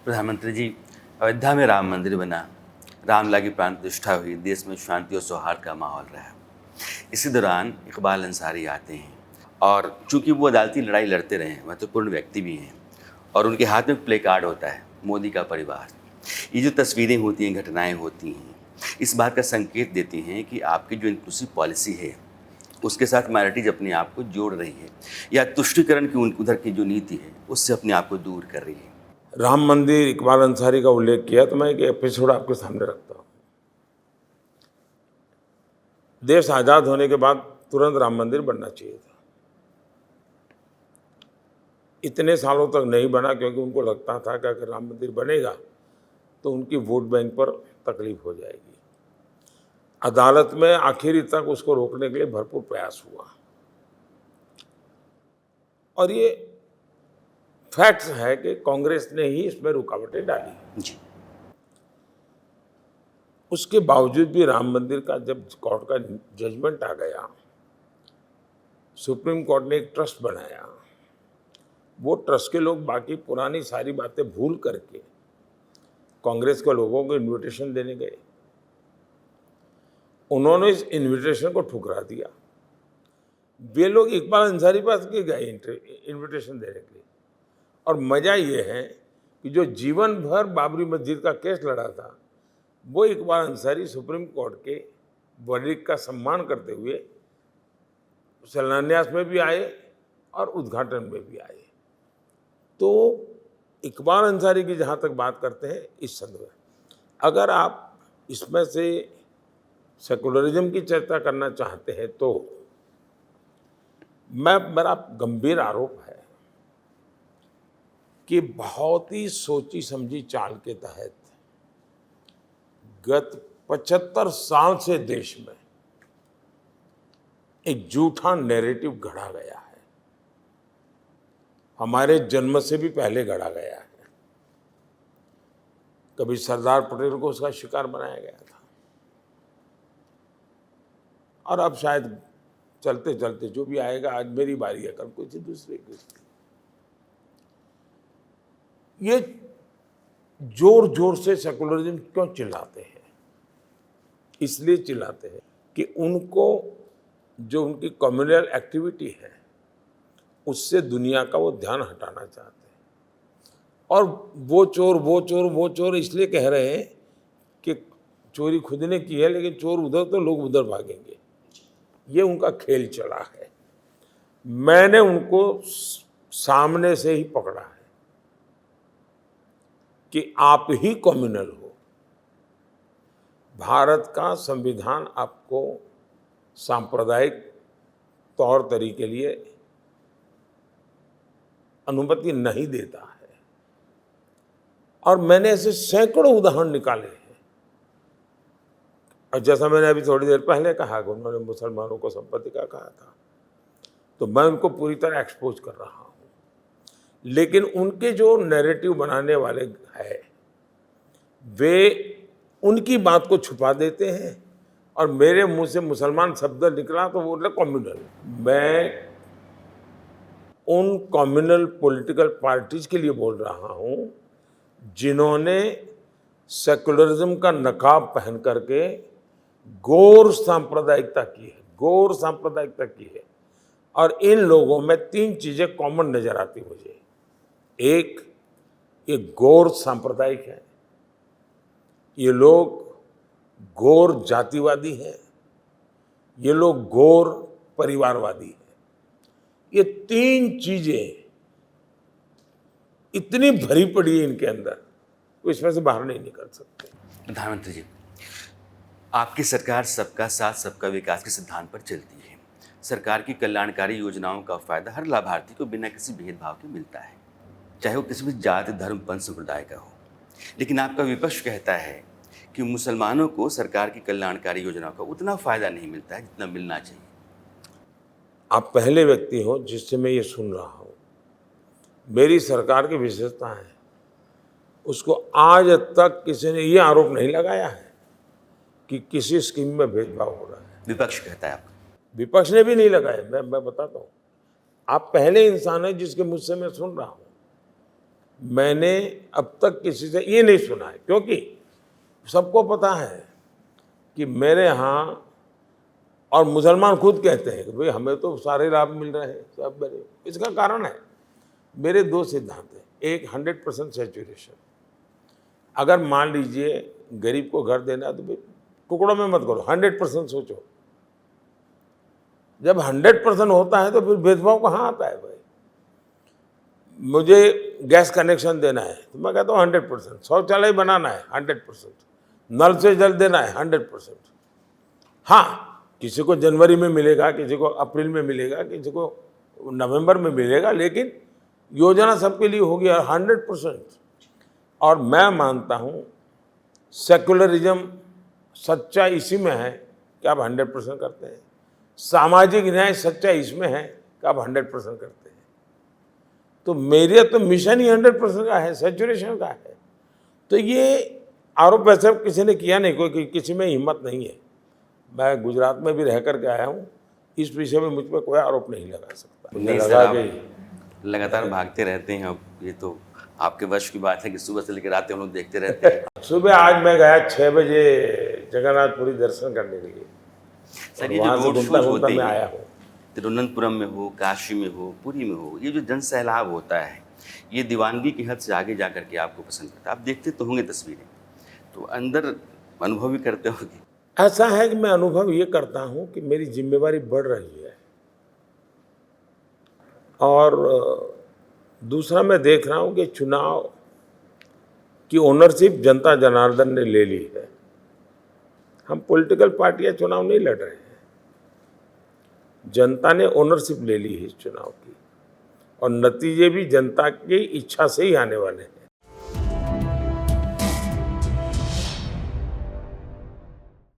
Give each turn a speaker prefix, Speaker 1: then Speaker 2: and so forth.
Speaker 1: प्रधानमंत्री जी, अयोध्या में राम मंदिर बना, रामलला की प्राण प्रतिष्ठा हुई, देश में शांति और सौहार्द का माहौल रहा। इसी दौरान इकबाल अंसारी आते हैं और चूंकि वो अदालती लड़ाई लड़ते रहे, महत्वपूर्ण व्यक्ति भी हैं और उनके हाथ में प्ले कार्ड होता है मोदी का परिवार। ये जो तस्वीरें होती हैं, घटनाएं होती हैं, इस बात का संकेत देती हैं कि आपकी जो इंक्लूसिव पॉलिसी है उसके साथ माइनॉरिटीज अपने आप को जोड़ रही है या तुष्टीकरण की उधर की जो नीति है उससे अपने आप को दूर कर रही है।
Speaker 2: राम मंदिर, इकबाल अंसारी का उल्लेख किया तो मैं एक एपिसोड आपके सामने रखता हूँ। देश आज़ाद होने के बाद तुरंत राम मंदिर बनना चाहिए था। इतने सालों तक नहीं बना क्योंकि उनको लगता था कि अगर राम मंदिर बनेगा तो उनकी वोट बैंक पर तकलीफ हो जाएगी। अदालत में आखिरी तक उसको रोकने के लिए भरपूर प्रयास हुआ और ये फैक्ट्स है कि कांग्रेस ने ही इसमें रुकावटें डाली जी। उसके बावजूद भी राम मंदिर का जब कोर्ट का जजमेंट आ गया, सुप्रीम कोर्ट ने एक ट्रस्ट बनाया। वो ट्रस्ट के लोग बाकी पुरानी सारी बातें भूल करके कांग्रेस के लोगों को इनविटेशन देने गए। उन्होंने इस इनविटेशन को ठुकरा दिया। वे लोग इकबाल अंसारी पास के गए इनविटेशन देने के लिए। और मजा ये है कि जो जीवन भर बाबरी मस्जिद का केस लड़ा था वो इकबाल अंसारी सुप्रीम कोर्ट के वर्डिक्ट का सम्मान करते हुए शिलान्यास में भी आए और उद्घाटन में भी आए। तो इकबाल अंसारी की जहाँ तक बात करते हैं इस संदर्भ में, अगर आप इसमें से सेकुलरिज्म की चर्चा करना चाहते हैं तो मेरा गंभीर आरोप है कि बहुत ही सोची समझी चाल के तहत गत 75 साल से देश में एक झूठा नैरेटिव गढ़ा गया है। हमारे जन्म से भी पहले गढ़ा गया है। कभी सरदार पटेल को उसका शिकार बनाया गया था और अब शायद चलते चलते जो भी आएगा, आज मेरी बारी है, कल कोई दूसरे की। ये जोर जोर से सेकुलरिज्म क्यों चिल्लाते हैं? इसलिए चिल्लाते हैं कि उनको जो उनकी कम्युनल एक्टिविटी है उससे दुनिया का वो ध्यान हटाना चाहते हैं। और वो चोर इसलिए कह रहे हैं कि चोरी खुद ने की है, लेकिन चोर उधर तो लोग उधर भागेंगे। ये उनका खेल चला है। मैंने उनको सामने से ही पकड़ा है कि आप ही कम्युनल हो। भारत का संविधान आपको सांप्रदायिक तौर तरीके के लिए अनुमति नहीं देता है। और मैंने ऐसे सैकड़ों उदाहरण निकाले हैं। और जैसा मैंने अभी थोड़ी देर पहले कहा कि उन्होंने मुसलमानों को संपत्ति का कहा था, तो मैं उनको पूरी तरह एक्सपोज कर रहा हूँ। लेकिन उनके जो नैरेटिव बनाने वाले हैं वे उनकी बात को छुपा देते हैं और मेरे मुंह से मुसलमान शब्द निकला तो वो कम्युनल। मैं उन कम्युनल पॉलिटिकल पार्टीज के लिए बोल रहा हूं जिन्होंने सेकुलरिज्म का नकाब पहन करके गौर सांप्रदायिकता की है। और इन लोगों में 3 चीजें कॉमन नजर आती मुझे। एक, ये गौर सांप्रदायिक है, ये लोग गौर जातिवादी हैं, ये लोग गौर परिवारवादी हैं। ये 3 चीजें इतनी भरी पड़ी है इनके अंदर, वो इसमें से बाहर नहीं निकल सकते।
Speaker 1: प्रधानमंत्री जी, आपकी सरकार सबका साथ सबका विकास के सिद्धांत पर चलती है। सरकार की कल्याणकारी योजनाओं का फायदा हर लाभार्थी को बिना किसी भेदभाव के मिलता है, चाहे वो किसी भी जाति, धर्म, पंथ, संप्रदाय का हो। लेकिन आपका विपक्ष कहता है कि मुसलमानों को सरकार की कल्याणकारी योजनाओं का उतना फायदा नहीं मिलता है जितना मिलना चाहिए।
Speaker 2: आप पहले व्यक्ति हो जिससे मैं ये सुन रहा हूँ। मेरी सरकार की विशेषता है, उसको आज तक किसी ने ये आरोप नहीं लगाया है कि किसी स्कीम में भेदभाव हो रहा है।
Speaker 1: विपक्ष कहता है आपका।
Speaker 2: विपक्ष ने भी नहीं लगाया। मैं बताता हूँ, आप पहले इंसान है जिसके मुझसे मैं सुन रहा हूँ। मैंने अब तक किसी से ये नहीं सुना है, क्योंकि सबको पता है कि मेरे यहाँ, और मुसलमान खुद कहते हैं कि भाई हमें तो सारे लाभ मिल रहे हैं सब मेरे। इसका कारण है मेरे दो सिद्धांत हैं। एक 100% सैचुरेशन। अगर मान लीजिए गरीब को घर देना है तो भाई टुकड़ों में मत करो, 100% सोचो। जब 100% होता है तो फिर भेदभाव कहाँ आता है भाई। मुझे गैस कनेक्शन देना है तो मैं कहता हूँ 100%, शौचालय बनाना है 100%, नल से जल देना है 100%। हाँ, किसी को जनवरी में मिलेगा, किसी को अप्रैल में मिलेगा, किसी को नवंबर में मिलेगा, लेकिन योजना सबके लिए होगी 100%। और मैं मानता हूँ सेकुलरिज्म सच्चा इसी में है कि आप 100% करते हैं। सामाजिक न्याय सच्चा इसमें है कि आप 100% करते हैं। तो मेरे तो मिशन ही 100% का है, सैचुरेशन का है। तो ये आरोप वैसे किसी ने किया नहीं, कोई किसी में हिम्मत नहीं है। मैं गुजरात में भी रह करके आया हूँ, इस विषय में मुझ पर कोई आरोप नहीं लगा सकता।
Speaker 1: नहीं सर, आप लगातार भागते रहते हैं। अब ये तो आपके वश की बात है कि सुबह से लेकर रात हम लोग देखते रहते हैं।
Speaker 2: सुबह आज मैं गया 6 बजे जगन्नाथपुरी दर्शन करने के लिए।
Speaker 1: सर, ये जो रोड शोज होते
Speaker 2: मैं आया
Speaker 1: हैं,
Speaker 2: हूँ,
Speaker 1: तिरुवनंतपुरम में हो, काशी में हो, पुरी में हो, ये जो जन सैलाब होता है, ये दीवानगी की हद से आगे जा करके आपको पसंद करता है। आप देखते तो होंगे तस्वीरें, तो अंदर अनुभव भी करते होंगे।
Speaker 2: ऐसा है कि मैं अनुभव ये करता हूँ कि मेरी जिम्मेवारी बढ़ रही है। और दूसरा मैं देख रहा हूँ कि चुनाव की ओनरशिप जनता जनार्दन ने ले ली है। हम पॉलिटिकल पार्टियां चुनाव नहीं लड़ रहे हैं, जनता ने ओनरशिप ले ली है इस चुनाव की, और नतीजे भी जनता की इच्छा से ही आने वाले हैं।